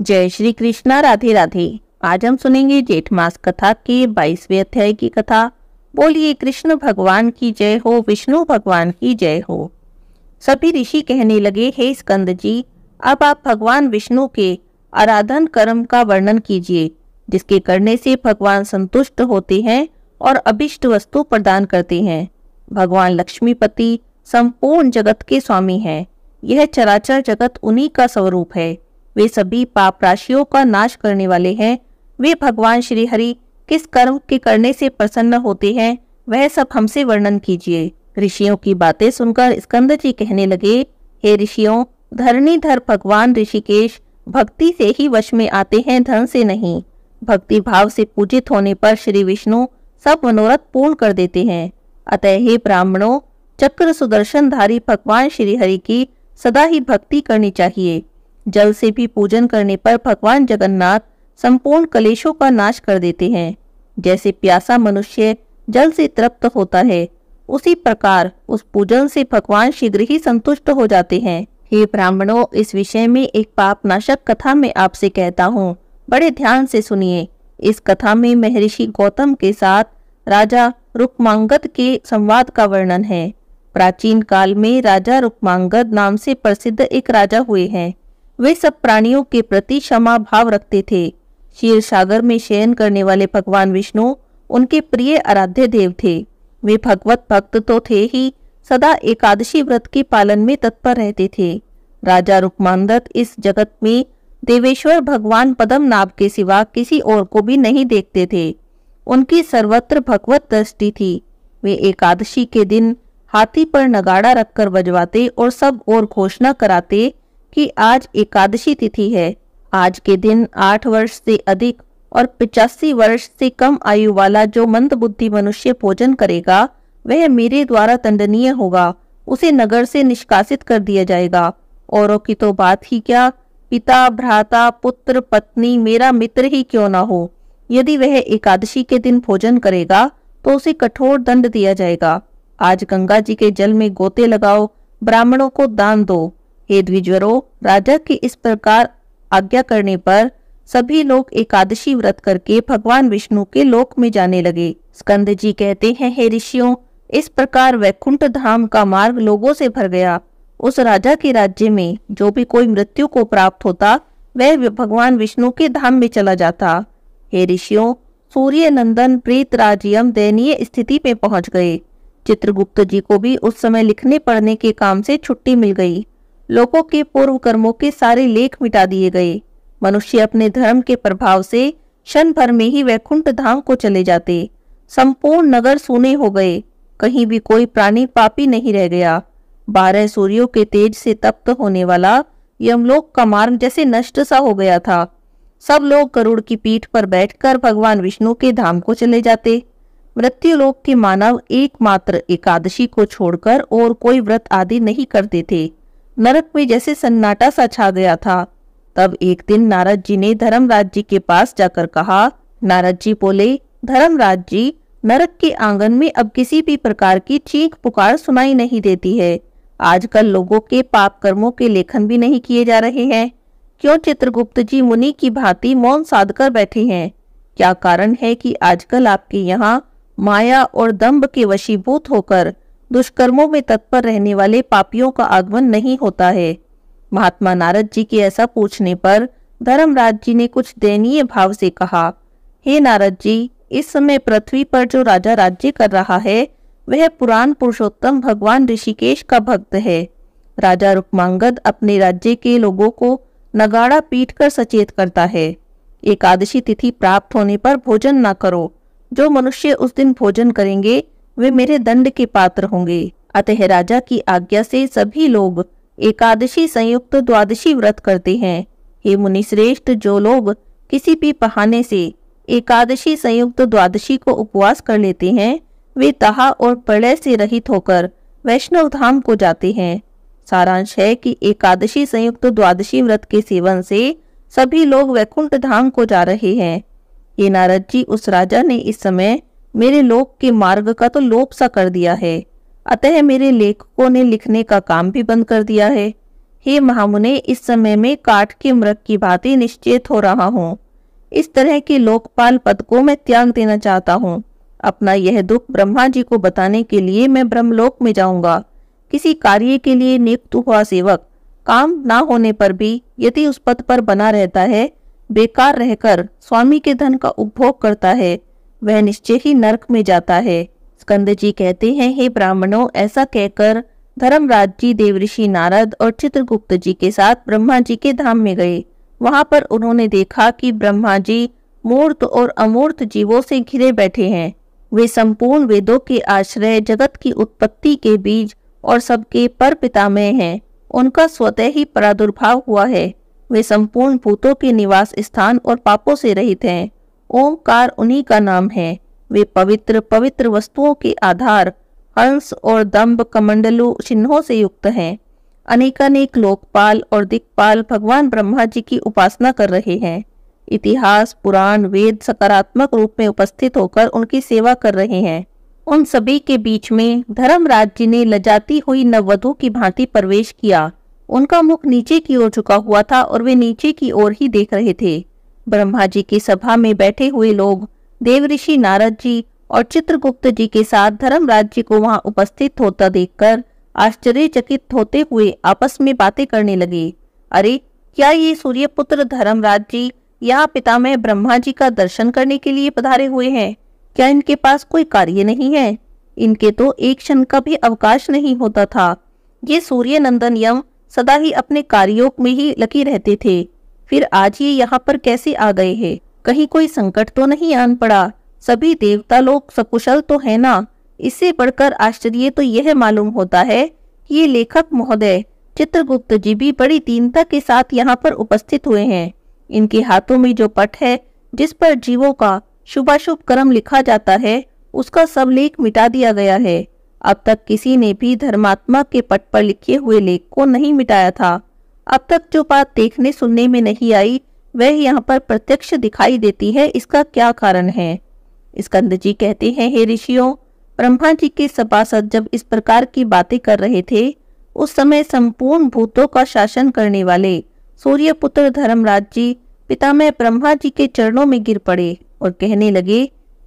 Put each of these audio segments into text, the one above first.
जय श्री कृष्णा। राधे राधे। आज हम सुनेंगे जेठ मास कथा के 22वें अध्याय की कथा। बोलिए कृष्ण भगवान की जय हो, विष्णु भगवान की जय हो। सभी ऋषि कहने लगे, हे स्कंद जी, अब आप भगवान विष्णु के आराधन कर्म का वर्णन कीजिए, जिसके करने से भगवान संतुष्ट होते हैं और अभिष्ट वस्तु प्रदान करते हैं। भगवान लक्ष्मीपति संपूर्ण जगत के स्वामी हैं। यह चराचर जगत उन्हीं का स्वरूप है। वे सभी पाप राशियों का नाश करने वाले हैं। वे भगवान श्री हरि किस कर्म के करने से प्रसन्न होते हैं, वह सब हमसे वर्णन कीजिए। ऋषियों की बातें सुनकर स्कंद जी कहने लगे, हे ऋषियों, धरणीधर भगवान ऋषिकेश भक्ति से ही वश में आते हैं, धन से नहीं। भक्ति भाव से पूजित होने पर श्री विष्णु सब मनोरथ पूर्ण कर देते हैं। अतः हे ब्राह्मणों, चक्र सुदर्शनधारी भगवान श्री हरि की सदा ही भक्ति करनी चाहिए। जल से भी पूजन करने पर भगवान जगन्नाथ संपूर्ण कलेशों का नाश कर देते हैं। जैसे प्यासा मनुष्य जल से तृप्त होता है, उसी प्रकार उस पूजन से भगवान शीघ्र ही संतुष्ट हो जाते हैं। हे ब्राह्मणों, इस विषय में एक पाप नाशक कथा में आपसे कहता हूँ, बड़े ध्यान से सुनिए। इस कथा में महर्षि गौतम के साथ राजा रुक्मांगद के संवाद का वर्णन है। प्राचीन काल में राजा रुक्मांगद नाम से प्रसिद्ध एक राजा हुए हैं। वे सब प्राणियों के प्रति क्षमा भाव रखते थे। क्षीर सागर में शयन करने वाले भगवान विष्णु उनके प्रिय आराध्य देव थे। वे भगवत भक्त तो थे ही, सदा एकादशी व्रत के पालन में तत्पर रहते थे। राजा रुक्मांगद इस जगत में देवेश्वर भगवान पद्मनाभ के सिवा किसी और को भी नहीं देखते थे। उनकी सर्वत्र भगवत दृष्टि थी। वे एकादशी के दिन हाथी पर नगाड़ा रखकर बजवाते और सब और घोषणा कराते कि आज एकादशी तिथि है। आज के दिन 8 वर्ष से अधिक और 85 वर्ष से कम आयु वाला जो मंदबुद्धि मनुष्य भोजन करेगा, वह मेरे द्वारा दंडनीय होगा। उसे नगर से निष्कासित कर दिया जाएगा। औरों की तो बात ही क्या, पिता, भ्राता, पुत्र, पत्नी, मेरा मित्र ही क्यों ना हो, यदि वह एकादशी के दिन भोजन करेगा तो उसे कठोर दंड दिया जाएगा। आज गंगा जी के जल में गोते लगाओ, ब्राह्मणों को दान दो। हे द्विजवरों, राजा की इस प्रकार आज्ञा करने पर सभी लोग एकादशी व्रत करके भगवान विष्णु के लोक में जाने लगे। स्कंद जी कहते हैं, हे ऋषियों, इस प्रकार वैकुंठ धाम का मार्ग लोगों से भर गया। उस राजा के राज्य में जो भी कोई मृत्यु को प्राप्त होता, वह भगवान विष्णु के धाम में चला जाता। हे ऋषियों, सूर्य नंदन प्रेतराज यम दयनीय स्थिति में पहुंच गए। चित्रगुप्त जी को भी उस समय लिखने पढ़ने के काम से छुट्टी मिल गई। लोगों के पूर्व कर्मों के सारे लेख मिटा दिए गए। मनुष्य अपने धर्म के प्रभाव से क्षण भर में ही वैकुंठ धाम को चले जाते। संपूर्ण नगर सूने हो गए। कहीं भी कोई प्राणी पापी नहीं रह गया। 12 सूर्यों के तेज से तप्त होने वाला यमलोक का मार्ग जैसे नष्ट सा हो गया था। सब लोग गरुड़ की पीठ पर बैठकर भगवान विष्णु के धाम को चले जाते। मृत्युलोक के मानव एकमात्र एकादशी को छोड़कर और कोई व्रत आदि नहीं करते थे। नरक में जैसे सन्नाटा सा छा गया था। तब एक दिन नारद जी ने धर्मराज जी के पास जाकर कहा। नारद जी बोले, धर्मराज जी, नरक के आंगन में अब किसी भी प्रकार की चीख पुकार सुनाई नहीं देती है। आजकल लोगों के पाप कर्मों के लेखन भी नहीं किए जा रहे हैं। क्यों चित्रगुप्त जी मुनि की भांति मौन साध कर बैठे हैं? क्या कारण है कि आजकल आपके यहाँ माया और दंभ के वशीभूत होकर दुष्कर्मों में तत्पर रहने वाले पापियों का आगमन नहीं होता है? महात्मा नारद जी के ऐसा पूछने पर धर्मराज जी ने कुछ दयनीय भाव से कहा, हे नारद जी, इस समय पृथ्वी पर जो राजा राज्य कर रहा है, वह पुराण पुरुषोत्तम भगवान ऋषिकेश का भक्त है। राजा रुक्मांगद अपने राज्य के लोगों को नगाड़ा पीट कर सचेत करता है। एकादशी तिथि प्राप्त होने पर भोजन न करो। जो मनुष्य उस दिन भोजन करेंगे वे मेरे दंड के पात्र होंगे। अतः राजा की आज्ञा से सभी लोग एकादशी संयुक्त द्वादशी व्रत करते हैं। हे मुनि श्रेष्ठ, जो लोग किसी भी बहाने से एकादशी संयुक्त द्वादशी को उपवास कर लेते हैं, वे दाह और प्रलय से रहित होकर वैष्णव धाम को जाते हैं। सारांश है कि एकादशी संयुक्त द्वादशी व्रत के सेवन से सभी लोग वैकुंठ धाम को जा रहे हैं। ये नारद जी, उस राजा ने इस समय मेरे लोक के मार्ग का तो लोप सा कर दिया है। अतः मेरे लेखकों ने लिखने का काम भी बंद कर दिया है। हे महामुने, इस समय में काठ के मृग की भांति निश्चेत हो रहा हूँ। इस तरह के लोकपाल पद को मैं त्याग देना चाहता हूँ। अपना यह दुख ब्रह्मा जी को बताने के लिए मैं ब्रह्मलोक में जाऊंगा। किसी कार्य के लिए नियुक्त हुआ सेवक काम ना होने पर भी यदि उस पद पर बना रहता है, बेकार रहकर स्वामी के धन का उपभोग करता है, वह निश्चय ही नरक में जाता है। स्कंद जी कहते हैं, हे ब्राह्मणों, ऐसा कहकर धर्मराज जी देवऋषि नारद और चित्रगुप्त जी के साथ ब्रह्मा जी के धाम में गए। वहां पर उन्होंने देखा कि ब्रह्मा जी मूर्त और अमूर्त जीवों से घिरे बैठे हैं। वे संपूर्ण वेदों के आश्रय, जगत की उत्पत्ति के बीज और सबके पर पितामह हैं। उनका स्वतः ही प्रादुर्भाव हुआ है। वे संपूर्ण भूतों के निवास स्थान और पापों से रहित हैं। ओंकार उन्हीं का नाम है। वे पवित्र पवित्र वस्तुओं के आधार हंस और दंभ कमंडलु चिन्हों से युक्त हैं। अनेकानेक लोकपाल और दिक्पाल भगवान ब्रह्मा जी की उपासना कर रहे हैं। इतिहास, पुराण, वेद सकारात्मक रूप में उपस्थित होकर उनकी सेवा कर रहे हैं। उन सभी के बीच में धर्मराज जी ने लजाती हुई नववधू की भांति प्रवेश किया। उनका मुख नीचे की ओर झुका हुआ था और वे नीचे की ओर ही देख रहे थे। ब्रह्मा जी की सभा में बैठे हुए लोग देवऋषि नारद जी और चित्रगुप्त जी के साथ धर्मराज जी को वहां उपस्थित होता देखकर आश्चर्यचकित होते हुए आपस में बातें करने लगे। अरे, क्या ये सूर्यपुत्र धर्मराज जी यहाँ पितामह ब्रह्मा जी का दर्शन करने के लिए पधारे हुए हैं? क्या इनके पास कोई कार्य नहीं है? इनके तो एक क्षण का भी अवकाश नहीं होता था। ये सूर्य नंदन यम सदा ही अपने कार्यों में ही लगे रहते थे, फिर आज ये यहाँ पर कैसे आ गए हैं? कहीं कोई संकट तो नहीं आन पड़ा? सभी देवता लोग सकुशल तो है ना? इससे बढ़कर आश्चर्य तो यह मालूम होता है कि ये लेखक महोदय चित्रगुप्त जी भी बड़ी दीनता के साथ यहाँ पर उपस्थित हुए हैं। इनके हाथों में जो पट है, जिस पर जीवों का शुभाशुभ कर्म लिखा जाता है, उसका सब लेख मिटा दिया गया है। अब तक किसी ने भी धर्मात्मा के पट पर लिखे हुए लेख को नहीं मिटाया था। अब तक जो बात देखने सुनने में नहीं आई, वह यहाँ पर प्रत्यक्ष दिखाई देती है। इसका क्या कारण है? स्कंद जी कहते हैं, हे ऋषियों, ब्रह्मा जी के सभासद जब इस प्रकार की बातें कर रहे थे, उस समय संपूर्ण भूतों का शासन करने वाले सूर्यपुत्र धर्मराज जी पितामह ब्रह्मा जी के चरणों में गिर पड़े और कहने लगे,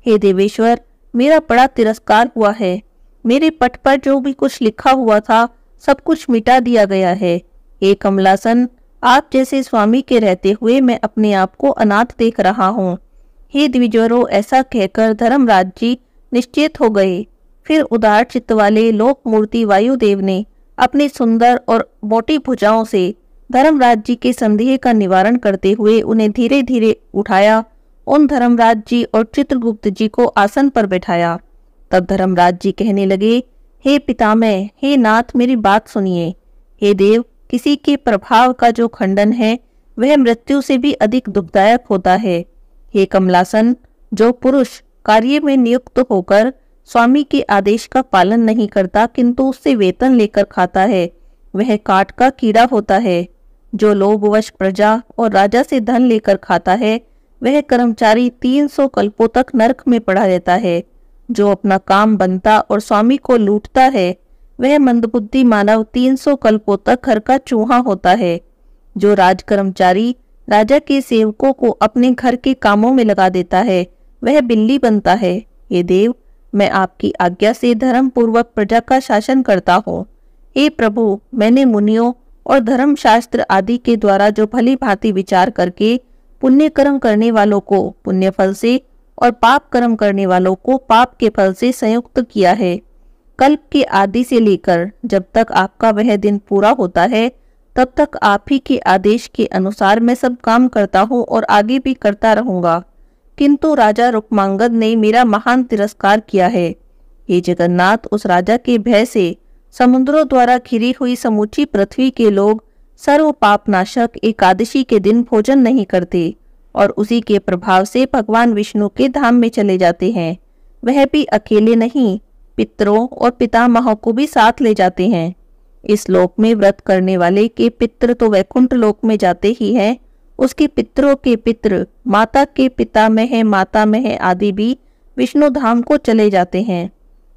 हे देवेश्वर, मेरा बड़ा तिरस्कार हुआ है। मेरे पट पर जो भी कुछ लिखा हुआ था, सब कुछ मिटा दिया गया है। हे कमलासन, आप जैसे स्वामी के रहते हुए मैं अपने आप को अनाथ देख रहा हूँ। हे द्विजवरों, ऐसा कहकर धर्मराज जी निश्चित हो गए। फिर उदार चित्त वाले लोक मूर्ति वायुदेव ने अपनी सुंदर और मोटी भुजाओं से धर्मराज जी के संदेह का निवारण करते हुए उन्हें धीरे धीरे उठाया। उन धर्मराज जी और चित्रगुप्त जी को आसन पर बैठाया। तब धर्मराज जी कहने लगे, हे पितामह, हे नाथ, मेरी बात सुनिए। हे देव, किसी के प्रभाव का जो खंडन है, वह मृत्यु से भी अधिक दुखदायक होता है। हे कमलासन, जो पुरुष कार्य में नियुक्त होकर स्वामी के आदेश का पालन नहीं करता किंतु उससे वेतन लेकर खाता है, वह काठ का कीड़ा होता है। जो लोभवश प्रजा और राजा से धन लेकर खाता है, वह कर्मचारी 300 कल्पों तक नरक में पड़ा रहता है। जो अपना काम बनता और स्वामी को लूटता है, वह मंदबुद्धि मानव 300 कल्पों तक घर का चूहा होता है। जो राजकर्मचारी राजा के सेवकों को अपने घर के कामों में लगा देता है, वह बिल्ली बनता है। हे देव, मैं आपकी आज्ञा से धर्म पूर्वक प्रजा का शासन करता हूँ। हे प्रभु, मैंने मुनियों और धर्म शास्त्र आदि के द्वारा जो भली भांति विचार करके पुण्य कर्म करने वालों को पुण्य फल से और पाप कर्म करने वालों को पाप के फल से संयुक्त किया है। कल्प के आदि से लेकर जब तक आपका वह दिन पूरा होता है, तब तक आप ही के आदेश के अनुसार मैं सब काम करता हूँ और आगे भी करता रहूंगा। किंतु राजा रुक्मांगद ने मेरा महान तिरस्कार किया है। हे जगन्नाथ, उस राजा के भय से समुद्रों द्वारा घिरी हुई समूची पृथ्वी के लोग सर्व पापनाशक एकादशी के दिन भोजन नहीं करते और उसी के प्रभाव से भगवान विष्णु के धाम में चले जाते हैं। वह भी अकेले नहीं, पितरों और पितामहों को भी साथ ले जाते हैं। इस लोक में व्रत करने वाले के पितृ तो वैकुंठ लोक में जाते ही हैं, उसके पितरों के पितृ, माता के पितामह, मातामह आदि भी विष्णु धाम को चले जाते हैं।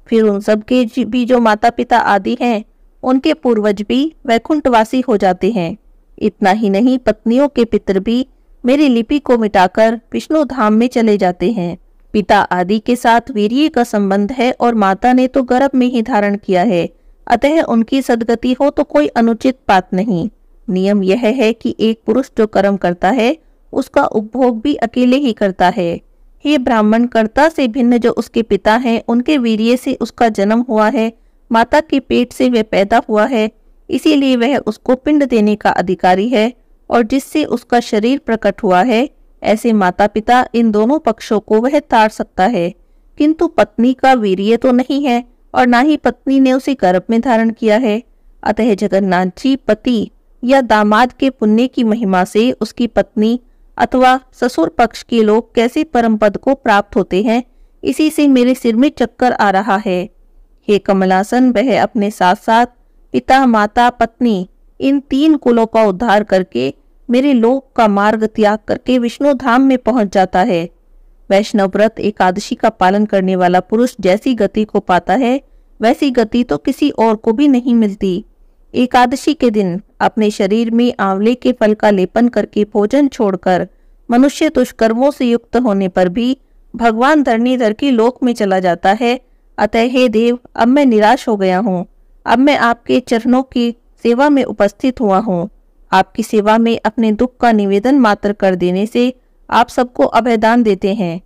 फिर उन सब के भी जो माता पिता आदि हैं, उनके पूर्वज भी वैकुंठवासी हो जाते हैं। इतना ही नहीं, पत्नियों के पितर भी मेरी लिपि को मिटाकर विष्णु धाम में चले जाते हैं। पिता आदि के साथ वीर्य का संबंध है और माता ने तो गर्भ में ही धारण किया है, अतः उनकी सद्गति हो तो कोई अनुचित बात नहीं। नियम यह है कि एक पुरुष जो कर्म करता है उसका उपभोग भी अकेले ही करता है। हे ब्राह्मण, कर्ता से भिन्न जो उसके पिता हैं, उनके वीर्य से उसका जन्म हुआ है, माता के पेट से वह पैदा हुआ है, इसीलिए वह उसको पिंड देने का अधिकारी है। और जिससे उसका शरीर प्रकट हुआ है, ऐसे माता पिता इन दोनों पक्षों को वह तार सकता है। किंतु पत्नी का वीर्य तो नहीं है और ना ही पत्नी ने उसे गर्भ में धारण किया है। अतः जगन्नाथ जी पति या दामाद के पुण्य की महिमा से उसकी पत्नी अथवा ससुर पक्ष के लोग कैसे परम पद को प्राप्त होते हैं, इसी से मेरे सिर में चक्कर आ रहा है। हे कमलासन, वह अपने साथ साथ पिता, माता, पत्नी इन 3 कुलों का उद्धार करके मेरे लोक का मार्ग त्याग करके विष्णु धाम में पहुंच जाता है। वैष्णव व्रत एकादशी का पालन करने वाला पुरुष जैसी गति को पाता है, वैसी गति तो किसी और को भी नहीं मिलती। एकादशी के दिन अपने शरीर में आंवले के फल का लेपन करके भोजन छोड़कर मनुष्य दुष्कर्मों से युक्त होने पर भी भगवान धरणीधर के लोक में चला जाता है। अतः हे देव, अब मैं निराश हो गया हूँ। अब मैं आपके चरणों की सेवा में उपस्थित हुआ हूँ। आपकी सेवा में अपने दुख का निवेदन मात्र कर देने से आप सबको अभयदान देते हैं।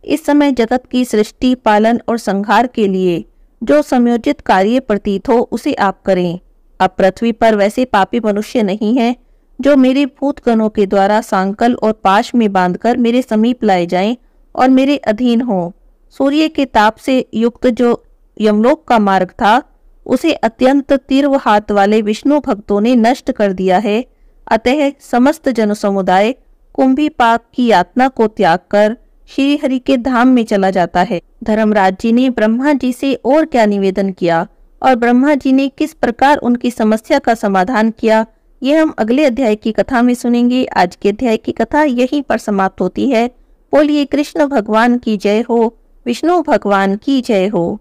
इस समय जगत की सृष्टि, पालन और संहार के लिए जो समयोजित कार्य प्रतीत हो उसे आप करें। अब पृथ्वी पर वैसे पापी मनुष्य नहीं है जो मेरे भूतगणों के द्वारा सांकल और पाश में बांधकर मेरे समीप लाए जाएं और मेरे अधीन हों। सूर्य के ताप से युक्त जो यमलोक का मार्ग था, उसे अत्यंत तीव्र हाथ वाले विष्णु भक्तों ने नष्ट कर दिया है। अतः समस्त जन समुदाय कुंभी पाक की यातना को त्याग कर श्री हरि के धाम में चला जाता है। धर्मराज जी ने ब्रह्मा जी से और क्या निवेदन किया और ब्रह्मा जी ने किस प्रकार उनकी समस्या का समाधान किया, ये हम अगले अध्याय की कथा में सुनेंगे। आज के अध्याय की कथा यहीं पर समाप्त होती है। बोलिए कृष्ण भगवान की जय हो, विष्णु भगवान की जय हो।